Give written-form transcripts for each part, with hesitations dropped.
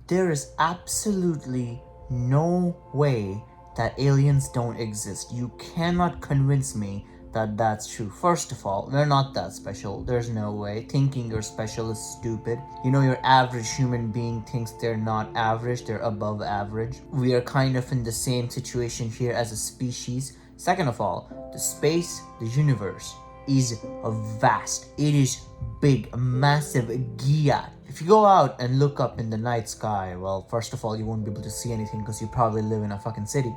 There is absolutely no way that aliens don't exist. You cannot convince me that that's true. First of all, we're not that special. There's no way. Thinking you're special is stupid. You know, your average human being thinks they're not average, they're above average. We are kind of in the same situation here as a species. Second of all, the space, the universe is vast. It is big, a massive giat. If you go out and look up in the night sky, well, first of all, you won't be able to see anything because you probably live in a fucking city.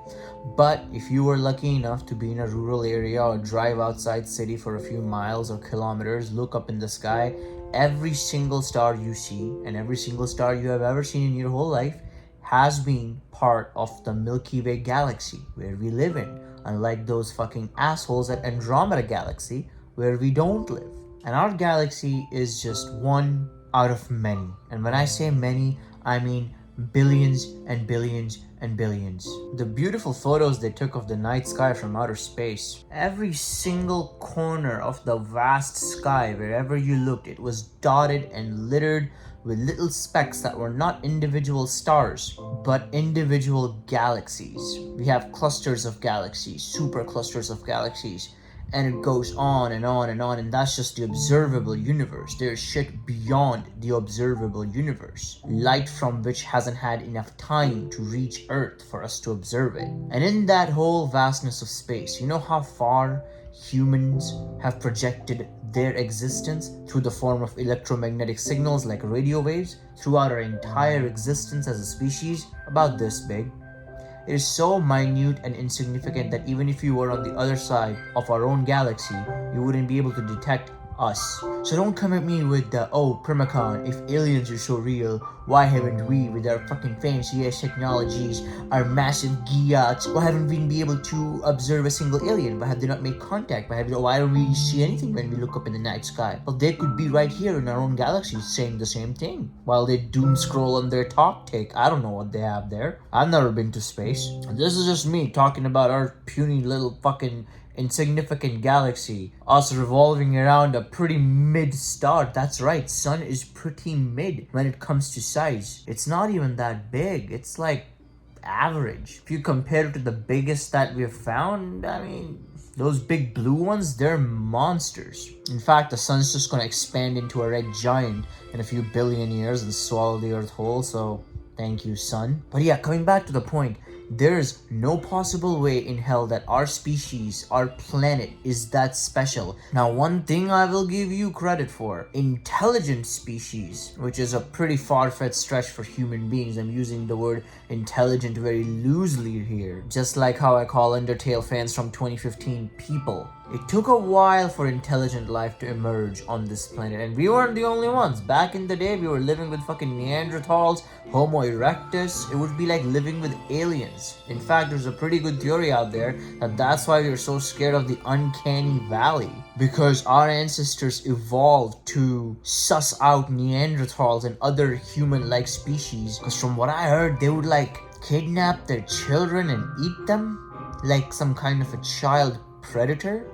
But if you were lucky enough to be in a rural area or drive outside city for a few miles or kilometers, look up in the sky, every single star you see and every single star you have ever seen in your whole life has been part of the Milky Way galaxy where we live in, unlike those fucking assholes at Andromeda Galaxy where we don't live. And our galaxy is just one out of many. And when I say many, I mean billions and billions and billions. The beautiful photos they took of the night sky from outer space, every single corner of the vast sky, wherever you looked, it was dotted and littered with little specks that were not individual stars, but individual galaxies. We have clusters of galaxies, super clusters of galaxies, and it goes on and on and on, and that's just the observable universe. There's shit beyond the observable universe, light from which hasn't had enough time to reach Earth for us to observe it. And in that whole vastness of space, you know how far humans have projected their existence through the form of electromagnetic signals like radio waves throughout our entire existence as a species? About this big. It is so minute and insignificant that even if you were on the other side of our own galaxy, you wouldn't be able to detect us. So don't come at me with the, oh, Primacon, if aliens are so real, why haven't we, with our fucking fancy ass technologies, our massive giats, why haven't we been able to observe a single alien? Why have they not made contact? Why don't we see anything when we look up in the night sky? Well, they could be right here in our own galaxy saying the same thing while they doom scroll on their talk take. I don't know what they have there. I've never been to space. This is just me talking about our puny little fucking insignificant galaxy, us revolving around a pretty mid star. That's right, sun is pretty mid when it comes to size. It's not even that big. It's like average. If you compare it to the biggest that we've found, I mean, those big blue ones, they're monsters. In fact, the sun's just gonna expand into a red giant in a few billion years and swallow the earth whole, so thank you, sun. But yeah, coming back to the point, there's no possible way in hell that our species, our planet, is that special. Now, one thing I will give you credit for, intelligent species, which is a pretty far-fetched stretch for human beings. I'm using the word intelligent very loosely here, just like how I call Undertale fans from 2015 people. It took a while for intelligent life to emerge on this planet, and we weren't the only ones. Back in the day, we were living with fucking Neanderthals, Homo erectus. It would be like living with aliens. In fact, there's a pretty good theory out there that that's why we are so scared of the uncanny valley, because our ancestors evolved to suss out Neanderthals and other human-like species, because from what I heard, they would like kidnap their children and eat them like some kind of a child predator.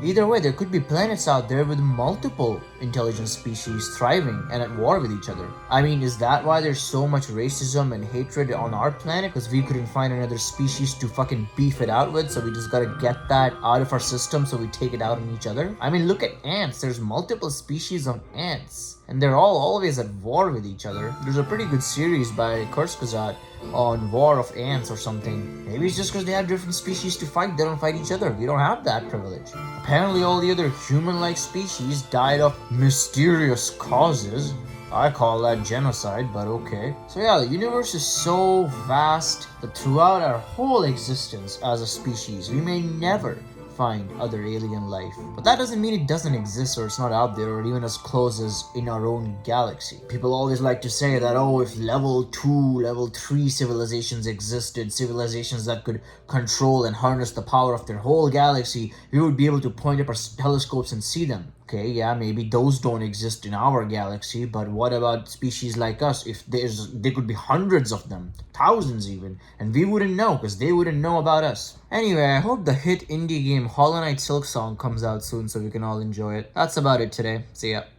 Either way, there could be planets out there with multiple intelligent species thriving and at war with each other. I mean, is that why there's so much racism and hatred on our planet? Because we couldn't find another species to fucking beef it out with, so we just gotta get that out of our system so we take it out on each other? I mean, look at ants. There's multiple species of ants, and they're all always at war with each other. There's a pretty good series by Kurzgesagt on war of ants or something. Maybe it's just because they have different species to fight, they don't fight each other. We don't have that privilege. Apparently all the other human-like species died of mysterious causes. I call that genocide, but okay. So yeah, the universe is so vast that throughout our whole existence as a species, we may never find other alien life. But that doesn't mean it doesn't exist or it's not out there or even as close as in our own galaxy. People always like to say that, oh, if level 2, level 3 civilizations existed, civilizations that could control and harness the power of their whole galaxy, we would be able to point up our telescopes and see them. Okay, yeah, maybe those don't exist in our galaxy, but what about species like us? If there could be hundreds of them, thousands even, and we wouldn't know because they wouldn't know about us. Anyway, I hope the hit indie game Hollow Knight Silk Song comes out soon so we can all enjoy it. That's about it today. See ya.